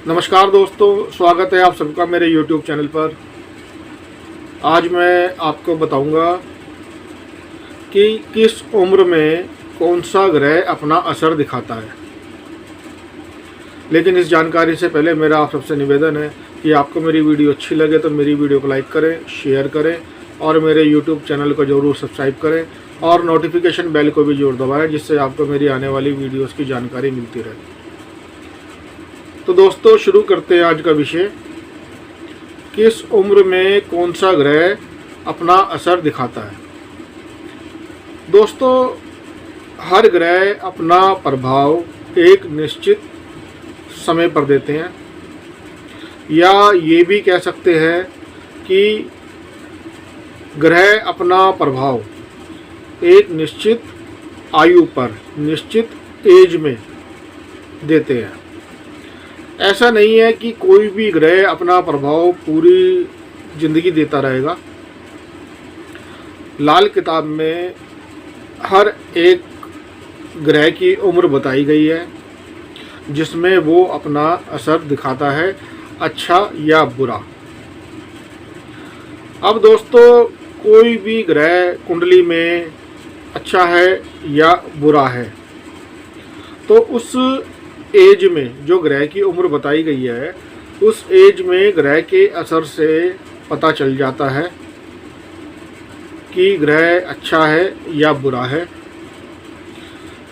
नमस्कार दोस्तों, स्वागत है आप सबका मेरे YouTube चैनल पर। आज मैं आपको बताऊंगा कि किस उम्र में कौन सा ग्रह अपना असर दिखाता है। लेकिन इस जानकारी से पहले मेरा आप सबसे निवेदन है कि आपको मेरी वीडियो अच्छी लगे तो मेरी वीडियो को लाइक करें, शेयर करें और मेरे YouTube चैनल को ज़रूर सब्सक्राइब करें और नोटिफिकेशन बेल को भी ज़रूर दबाएं, जिससे आपको मेरी आने वाली वीडियोस की जानकारी मिलती रहे। तो दोस्तों, शुरू करते हैं आज का विषय। किस उम्र में कौन सा ग्रह अपना असर दिखाता है। दोस्तों, हर ग्रह अपना प्रभाव एक निश्चित समय पर देते हैं, या ये भी कह सकते हैं कि ग्रह अपना प्रभाव एक निश्चित आयु पर, निश्चित एज में देते हैं। ऐसा नहीं है कि कोई भी ग्रह अपना प्रभाव पूरी जिंदगी देता रहेगा। लाल किताब में हर एक ग्रह की उम्र बताई गई है, जिसमें वो अपना असर दिखाता है, अच्छा या बुरा। अब दोस्तों, कोई भी ग्रह कुंडली में अच्छा है या बुरा है, तो उस एज में जो ग्रह की उम्र बताई गई है, उस एज में ग्रह के असर से पता चल जाता है कि ग्रह अच्छा है या बुरा है।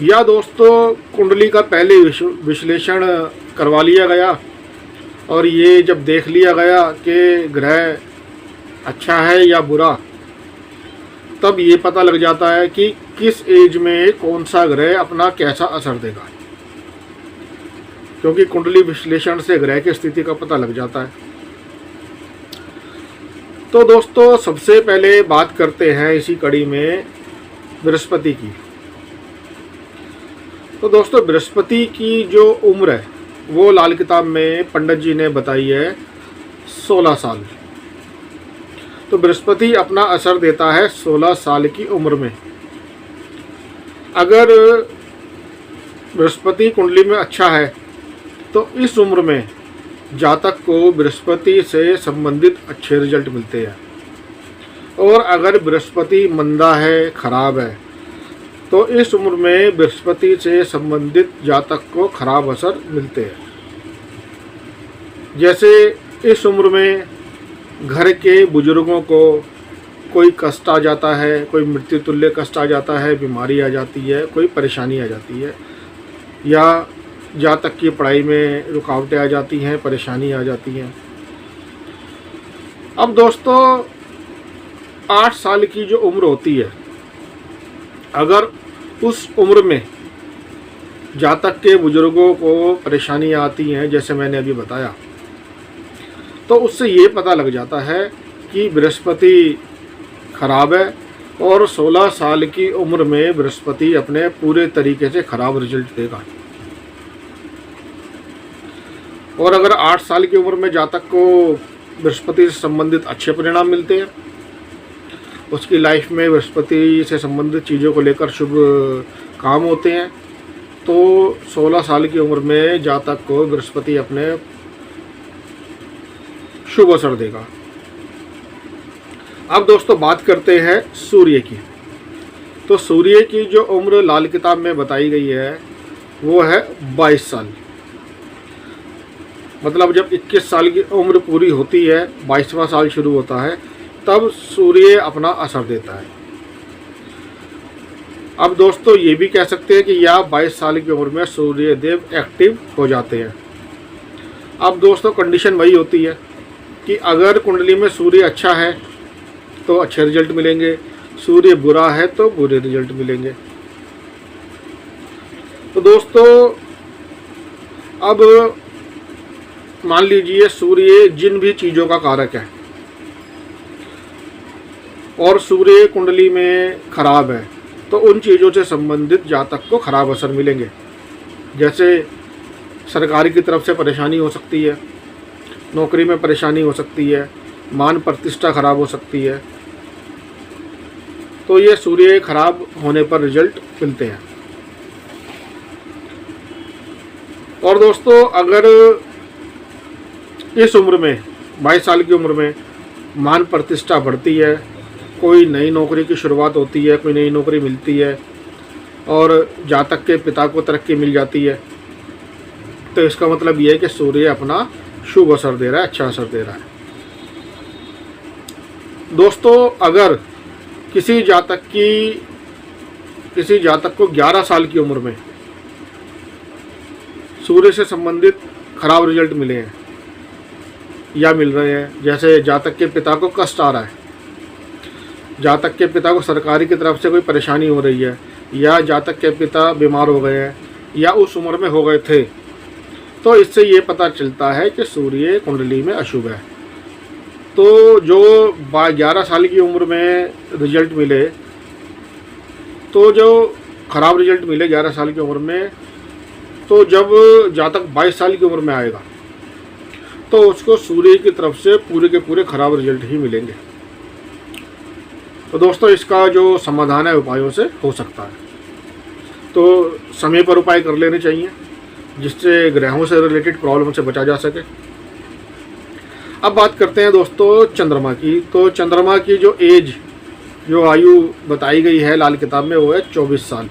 या दोस्तों, कुंडली का पहले विश्लेषण करवा लिया गया और ये जब देख लिया गया कि ग्रह अच्छा है या बुरा, तब ये पता लग जाता है कि किस एज में कौन सा ग्रह अपना कैसा असर देगा, क्योंकि कुंडली विश्लेषण से ग्रह की स्थिति का पता लग जाता है। तो दोस्तों, सबसे पहले बात करते हैं इसी कड़ी में बृहस्पति की। तो दोस्तों, बृहस्पति की जो उम्र है वो लाल किताब में पंडित जी ने बताई है 16 साल। तो बृहस्पति अपना असर देता है 16 साल की उम्र में। अगर बृहस्पति कुंडली में अच्छा है तो इस उम्र में जातक को बृहस्पति से संबंधित अच्छे रिजल्ट मिलते हैं, और अगर बृहस्पति मंदा है, खराब है, तो इस उम्र में बृहस्पति से संबंधित जातक को खराब असर मिलते हैं। जैसे इस उम्र में घर के बुजुर्गों को कोई कष्ट आ जाता है, कोई मृत्यु तुल्य कष्ट आ जाता है, बीमारी आ जाती है, कोई परेशानी आ जाती है, या जातक की पढ़ाई में रुकावटें आ जाती हैं, परेशानी आ जाती हैं। अब दोस्तों, 8 साल की जो उम्र होती है, अगर उस उम्र में जातक के बुजुर्गों को परेशानी आती हैं, जैसे मैंने अभी बताया, तो उससे ये पता लग जाता है कि बृहस्पति खराब है, और 16 साल की उम्र में बृहस्पति अपने पूरे तरीके से खराब रिजल्ट देगा। और अगर 8 साल की उम्र में जातक को बृहस्पति से संबंधित अच्छे परिणाम मिलते हैं, उसकी लाइफ में बृहस्पति से संबंधित चीज़ों को लेकर शुभ काम होते हैं, तो 16 साल की उम्र में जातक को बृहस्पति अपने शुभ असर देगा। अब दोस्तों, बात करते हैं सूर्य की। तो सूर्य की जो उम्र लाल किताब में बताई गई है वो है 22 साल। मतलब जब 21 साल की उम्र पूरी होती है, 22वां साल शुरू होता है, तब सूर्य अपना असर देता है। अब दोस्तों, ये भी कह सकते हैं कि या 22 साल की उम्र में सूर्य देव एक्टिव हो जाते हैं। अब दोस्तों, कंडीशन वही होती है कि अगर कुंडली में सूर्य अच्छा है तो अच्छे रिजल्ट मिलेंगे, सूर्य बुरा है तो बुरे रिजल्ट मिलेंगे। तो दोस्तों, अब मान लीजिए सूर्य जिन भी चीज़ों का कारक है और सूर्य कुंडली में खराब है, तो उन चीज़ों से संबंधित जातक को खराब असर मिलेंगे। जैसे सरकारी की तरफ से परेशानी हो सकती है, नौकरी में परेशानी हो सकती है, मान प्रतिष्ठा खराब हो सकती है, तो ये सूर्य खराब होने पर रिजल्ट मिलते हैं। और दोस्तों, अगर इस उम्र में 22 साल की उम्र में मान प्रतिष्ठा बढ़ती है, कोई नई नौकरी की शुरुआत होती है, कोई नई नौकरी मिलती है और जातक के पिता को तरक्की मिल जाती है, तो इसका मतलब ये है कि सूर्य अपना शुभ असर दे रहा है, अच्छा असर दे रहा है। दोस्तों, अगर किसी जातक को 11 साल की उम्र में सूर्य से संबंधित खराब रिजल्ट मिले हैं या मिल रहे हैं, जैसे जातक के पिता को कष्ट आ रहा है, जातक के पिता को सरकारी की तरफ से कोई परेशानी हो रही है, या जातक के पिता बीमार हो गए हैं या उस उम्र में हो गए थे, तो इससे ये पता चलता है कि सूर्य कुंडली में अशुभ है। तो जो 11 साल की उम्र में रिजल्ट मिले, तो जो खराब रिजल्ट मिले 11 साल की उम्र में, तो जब जातक 22 साल की उम्र में आएगा तो उसको सूर्य की तरफ से पूरे के पूरे खराब रिजल्ट ही मिलेंगे। तो दोस्तों, इसका जो समाधान है उपायों से हो सकता है, तो समय पर उपाय कर लेने चाहिए जिससे ग्रहों से रिलेटेड प्रॉब्लम से बचा जा सके। अब बात करते हैं दोस्तों चंद्रमा की। तो चंद्रमा की जो आयु बताई गई है लाल किताब में वो है 24 साल।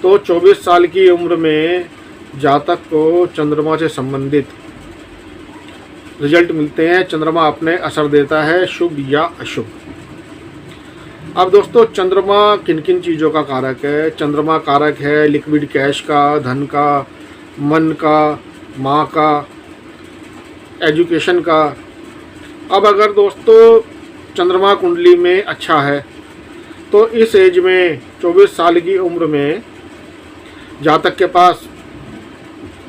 तो 24 साल की उम्र में जातक को चंद्रमा से संबंधित रिजल्ट मिलते हैं। चंद्रमा अपने असर देता है, शुभ या अशुभ। अब दोस्तों, चंद्रमा किन किन चीज़ों का कारक है? चंद्रमा कारक है लिक्विड कैश का, धन का, मन का, माँ का, एजुकेशन का। अब अगर दोस्तों चंद्रमा कुंडली में अच्छा है तो इस एज में 24 साल की उम्र में जातक के पास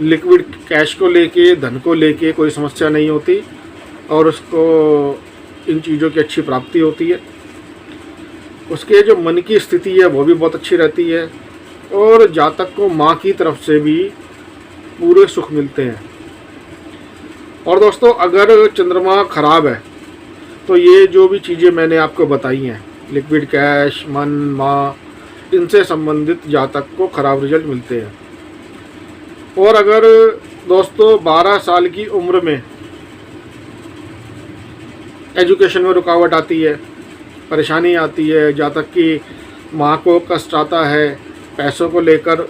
लिक्विड कैश को लेके, धन को लेके कोई समस्या नहीं होती और उसको इन चीज़ों की अच्छी प्राप्ति होती है। उसके जो मन की स्थिति है वो भी बहुत अच्छी रहती है और जातक को माँ की तरफ से भी पूरे सुख मिलते हैं। और दोस्तों, अगर चंद्रमा खराब है तो ये जो भी चीज़ें मैंने आपको बताई हैं, लिक्विड कैश, मन, माँ, इनसे संबंधित जातक को खराब रिजल्ट मिलते हैं। और अगर दोस्तों 12 साल की उम्र में एजुकेशन में रुकावट आती है, परेशानी आती है, जातक की माँ को कष्ट आता है, पैसों को लेकर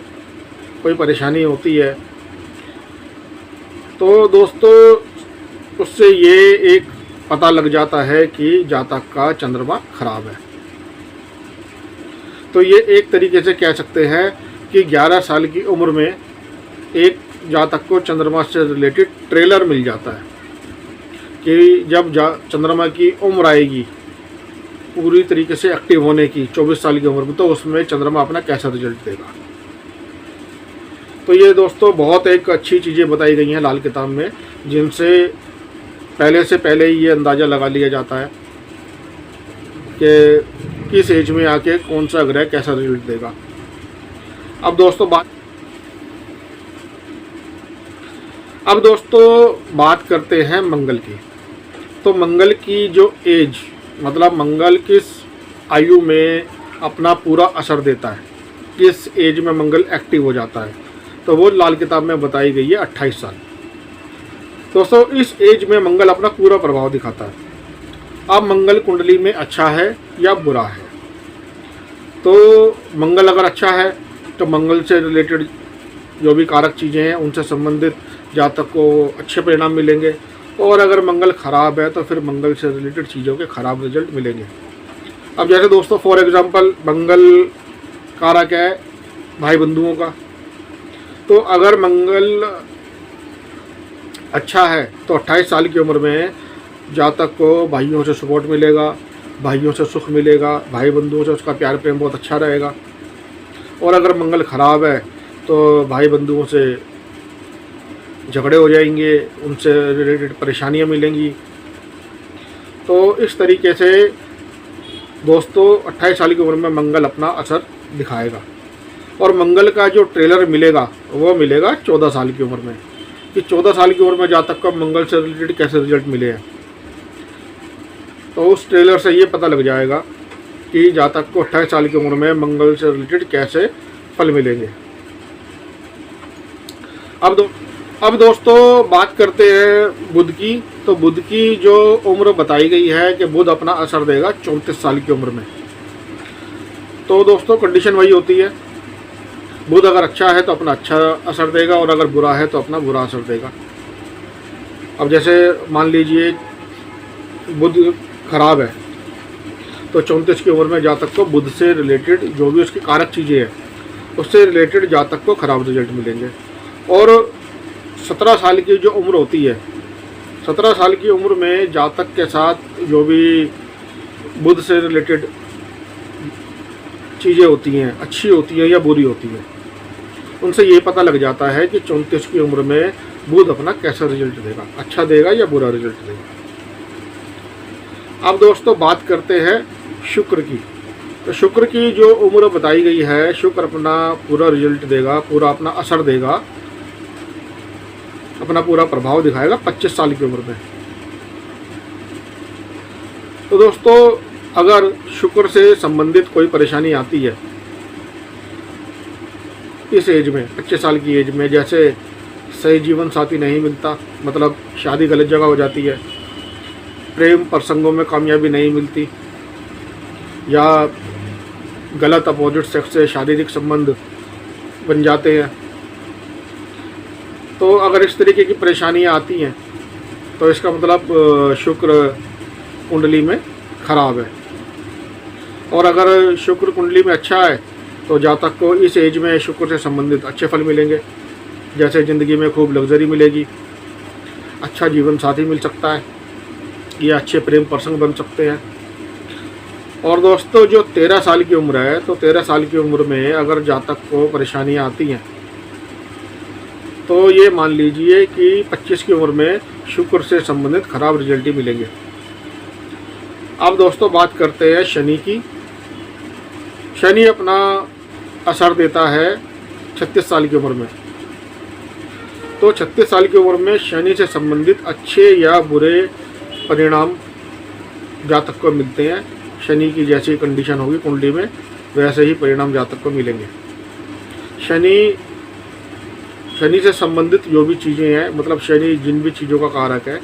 कोई परेशानी होती है, तो दोस्तों उससे ये एक पता लग जाता है कि जातक का चंद्रमा खराब है। तो ये एक तरीके से कह सकते हैं कि 11 साल की उम्र में एक जातक को चंद्रमा से रिलेटेड ट्रेलर मिल जाता है कि जब चंद्रमा की उम्र आएगी पूरी तरीके से एक्टिव होने की 24 साल की उम्र में, तो उसमें चंद्रमा अपना कैसा रिजल्ट देगा। तो ये दोस्तों बहुत एक अच्छी चीज़ें बताई गई हैं लाल किताब में, जिनसे पहले ही ये अंदाज़ा लगा लिया जाता है कि किस एज में आके कौन सा ग्रह कैसा रिजल्ट देगा। अब दोस्तों बात करते हैं मंगल की। तो मंगल की जो एज, मतलब मंगल किस आयु में अपना पूरा असर देता है, किस एज में मंगल एक्टिव हो जाता है, तो वो लाल किताब में बताई गई है 28 साल। दोस्तों, इस एज में मंगल अपना पूरा प्रभाव दिखाता है। अब मंगल कुंडली में अच्छा है या बुरा है? तो मंगल अगर अच्छा है तो मंगल से रिलेटेड जो भी कारक चीज़ें हैं उनसे संबंधित जातक को अच्छे परिणाम मिलेंगे, और अगर मंगल ख़राब है तो फिर मंगल से रिलेटेड चीज़ों के ख़राब रिजल्ट मिलेंगे। अब जैसे दोस्तों फॉर एग्ज़ाम्पल मंगल कारक है भाई बंधुओं का, तो अगर मंगल अच्छा है तो 28 साल की उम्र में जातक को भाइयों से सपोर्ट मिलेगा, भाइयों से सुख मिलेगा, भाई बंधुओं से उसका प्यार प्रेम बहुत अच्छा रहेगा। और अगर मंगल ख़राब है तो भाई बंधुओं से झगड़े हो जाएंगे, उनसे रिलेटेड परेशानियां मिलेंगी। तो इस तरीके से दोस्तों 28 साल की उम्र में मंगल अपना असर दिखाएगा। और मंगल का जो ट्रेलर मिलेगा वो मिलेगा 14 साल की उम्र में, कि 14 साल की उम्र में जातक को मंगल से रिलेटेड कैसे रिजल्ट मिले हैं। तो उस ट्रेलर से ये पता लग जाएगा कि जातक को 28 साल की उम्र में मंगल से रिलेटेड कैसे फल मिलेंगे। अब दोस्तों बात करते हैं बुध की। तो बुध की जो उम्र बताई गई है कि बुध अपना असर देगा 34 साल की उम्र में। तो दोस्तों कंडीशन वही होती है, बुध अगर अच्छा है तो अपना अच्छा असर देगा और अगर बुरा है तो अपना बुरा असर देगा। अब जैसे मान लीजिए बुध खराब है तो 34 की उम्र में जातक को बुध से रिलेटेड जो भी उसकी कारक चीज़ें हैं उससे रिलेटेड जातक को ख़राब रिजल्ट मिलेंगे। और 17 साल की जो उम्र होती है, 17 साल की उम्र में जातक के साथ जो भी बुध से रिलेटेड चीज़ें होती हैं, अच्छी होती हैं या बुरी होती हैं, उनसे ये पता लग जाता है कि 34 की उम्र में बुध अपना कैसा रिजल्ट देगा, अच्छा देगा या बुरा रिजल्ट देगा। अब दोस्तों बात करते हैं शुक्र की। तो शुक्र की जो उम्र बताई गई है, शुक्र अपना पूरा रिजल्ट देगा, पूरा अपना असर देगा, अपना पूरा प्रभाव दिखाएगा 25 साल की उम्र में। तो दोस्तों अगर शुक्र से संबंधित कोई परेशानी आती है इस एज में, 25 साल की एज में, जैसे सही जीवन साथी नहीं मिलता, मतलब शादी गलत जगह हो जाती है, प्रेम प्रसंगों में कामयाबी नहीं मिलती, या गलत अपोजिट सेक्स से शारीरिक संबंध बन जाते हैं, तो अगर इस तरीके की परेशानियां आती हैं तो इसका मतलब शुक्र कुंडली में खराब है। और अगर शुक्र कुंडली में अच्छा है तो जातक को इस एज में शुक्र से संबंधित अच्छे फल मिलेंगे, जैसे ज़िंदगी में खूब लग्जरी मिलेगी, अच्छा जीवन साथी मिल सकता है, या अच्छे प्रेम प्रसंग बन सकते हैं। और दोस्तों जो 13 साल की उम्र है, तो 13 साल की उम्र में अगर जातक को परेशानियां आती हैं तो ये मान लीजिए कि 25 की उम्र में शुक्र से संबंधित खराब रिजल्ट ही मिलेंगे। अब दोस्तों बात करते हैं शनि की। शनि अपना असर देता है 36 साल की उम्र में। तो 36 साल की उम्र में शनि से संबंधित अच्छे या बुरे परिणाम जातक को मिलते हैं। शनि की जैसी कंडीशन होगी कुंडली में वैसे ही परिणाम जातक को मिलेंगे। शनि से संबंधित जो भी चीज़ें हैं, मतलब शनि जिन भी चीज़ों का कारक है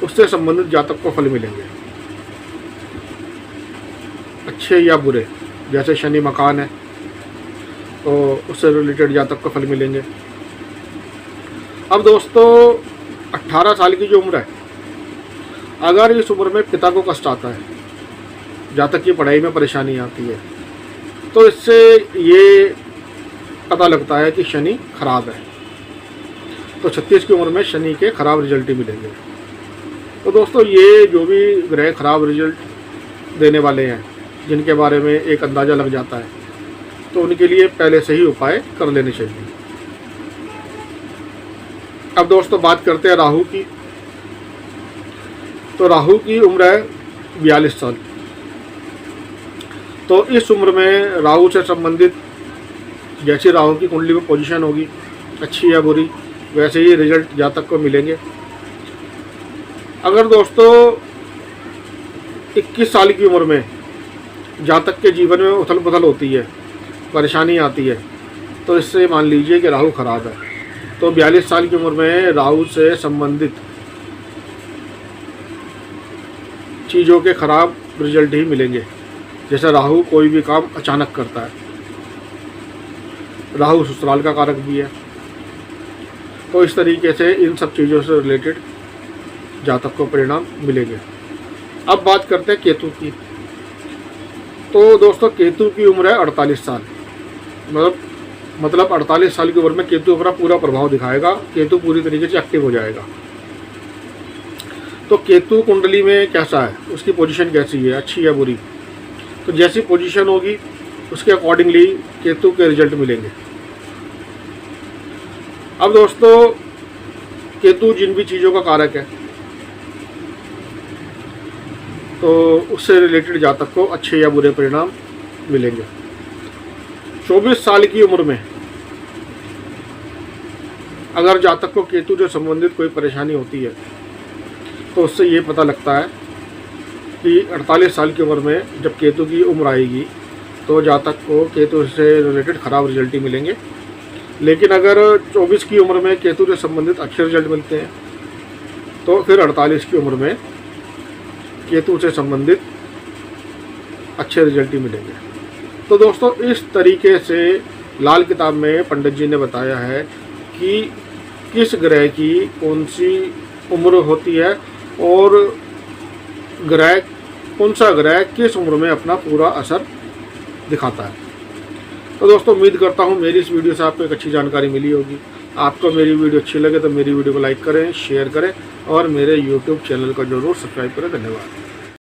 उससे संबंधित जातक को फल मिलेंगे, अच्छे या बुरे। जैसे शनि मकान है तो उससे रिलेटेड जातक को फल मिलेंगे। अब दोस्तों 18 साल की जो उम्र है, अगर इस उम्र में पिता को कष्ट आता है, जातक की पढ़ाई में परेशानी आती है, तो इससे ये पता लगता है कि शनि खराब है। तो 36 की उम्र में शनि के खराब रिजल्ट ही मिलेंगे। तो दोस्तों ये जो भी ग्रह खराब रिजल्ट देने वाले हैं, जिनके बारे में एक अंदाज़ा लग जाता है, तो उनके लिए पहले से ही उपाय कर लेने चाहिए। अब दोस्तों बात करते हैं राहु की। तो राहु की उम्र है 42 साल। तो इस उम्र में राहु से संबंधित जैसी राहु की कुंडली में पोजीशन होगी, अच्छी या बुरी, वैसे ही रिजल्ट जातक को मिलेंगे। अगर दोस्तों 21 साल की उम्र में जातक के जीवन में उथल पुथल होती है, परेशानी आती है, तो इससे मान लीजिए कि राहु खराब है। तो 42 साल की उम्र में राहु से संबंधित चीज़ों के खराब रिजल्ट ही मिलेंगे। जैसे राहु कोई भी काम अचानक करता है, राहु ससुराल का कारक भी है, तो इस तरीके से इन सब चीज़ों से रिलेटेड जातक को परिणाम मिलेंगे। अब बात करते हैं केतु की। तो दोस्तों केतु की उम्र है 48 साल। मतलब 48 साल की उम्र में केतु अपना पूरा प्रभाव दिखाएगा, केतु पूरी तरीके से एक्टिव हो जाएगा। तो केतु कुंडली में कैसा है, उसकी पोजीशन कैसी है, अच्छी या बुरी, तो जैसी पोजीशन होगी उसके अकॉर्डिंगली केतु के रिजल्ट मिलेंगे। अब दोस्तों केतु जिन भी चीज़ों का कारक है, तो उससे रिलेटेड जातक को अच्छे या बुरे परिणाम मिलेंगे। 24 साल की उम्र में अगर जातक को केतु से संबंधित कोई परेशानी होती है, तो उससे ये पता लगता है कि 48 साल की उम्र में जब केतु की उम्र आएगी तो जातक को केतु से रिलेटेड ख़राब रिजल्ट ही मिलेंगे। लेकिन अगर 24 की उम्र में केतु से संबंधित अच्छे रिजल्ट मिलते हैं, तो फिर 48 की उम्र में केतु से संबंधित अच्छे रिजल्ट ही मिलेंगे। तो दोस्तों इस तरीके से लाल किताब में पंडित जी ने बताया है कि किस ग्रह की कौन सी उम्र होती है और ग्रह कौन सा ग्रह किस उम्र में अपना पूरा असर दिखाता है। तो दोस्तों उम्मीद करता हूँ मेरी इस वीडियो से आपको एक अच्छी जानकारी मिली होगी। आपको मेरी वीडियो अच्छी लगे तो मेरी वीडियो को लाइक करें, शेयर करें और मेरे YouTube चैनल को जरूर सब्सक्राइब करें। धन्यवाद।